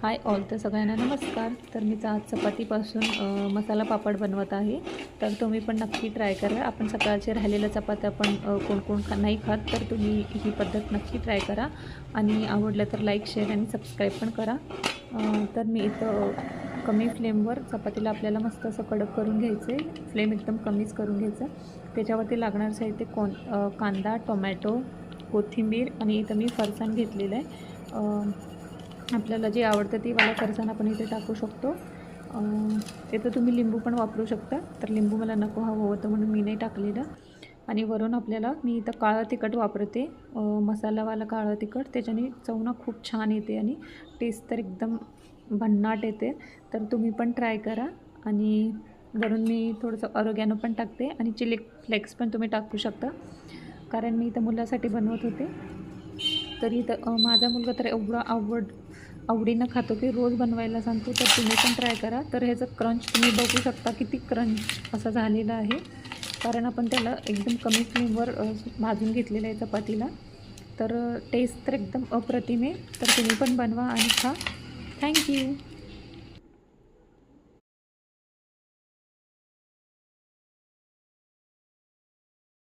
Hi all, तर सगळ्यांना नमस्कार. तर मी आज चपातीपासून मसाला पापड बनवत आहे. तर तुम्ही पण नक्की ट्राय करा. आपण सकाळचे राहिलेल्या चपात्या पण कोण कोण नाही खात, तर तुम्ही ही पद्धत नक्की ट्राय करा आणि आवडलं तर लाईक, शेअर आणि सबस्क्राईब पण करा. तर मी इथं कमी फ्लेमवर चपातीला आपल्याला मस्त असं कडक करून घ्यायचं आहे. फ्लेम एकदम कमीच करून घ्यायचं. त्याच्यावरती लागणारं साहित्य कांदा, टोमॅटो, कोथिंबीर आणि इथं मी फरसाण घेतलेलं आहे. आपल्याला जे आवडतं ती वाला फरसाण आपण इथे टाकू शकतो. इथं तुम्ही लिंबू पण वापरू शकता. तर लिंबू मला नको हवं होतं म्हणून मी नाही टाकलेलं. आणि वरून आपल्याला मी इथं काळं तिखट वापरते, मसालावाला काळं तिखट. त्याच्याने चव ना खूप छान येते आणि टेस्ट तर एकदम भन्नाट येते. तर तुम्ही पण ट्राय करा. आणि वरून मी थोडंसं ऑरिगॅनो पण टाकते आणि चिली फ्लेक्स पण तुम्ही टाकू शकता, कारण मी इथं मुलासाठी बनवत होते. तरी तर माझा मुलगा तर एवढा आवडीनं खातो की रोज बनवायला सांगतो. तर तुम्ही पण ट्राय करा. तर ह्याचं क्रंच तुम्ही बघू शकता किती क्रंच असं झालेलं आहे, कारण आपण त्याला एकदम कमी फ्लेमवर भाजून घेतलेलं आहे चपातीला. तर टेस्ट तर एकदम अप्रतिम आहे. तर तुम्ही पण बनवा आणि खा. थँक्यू.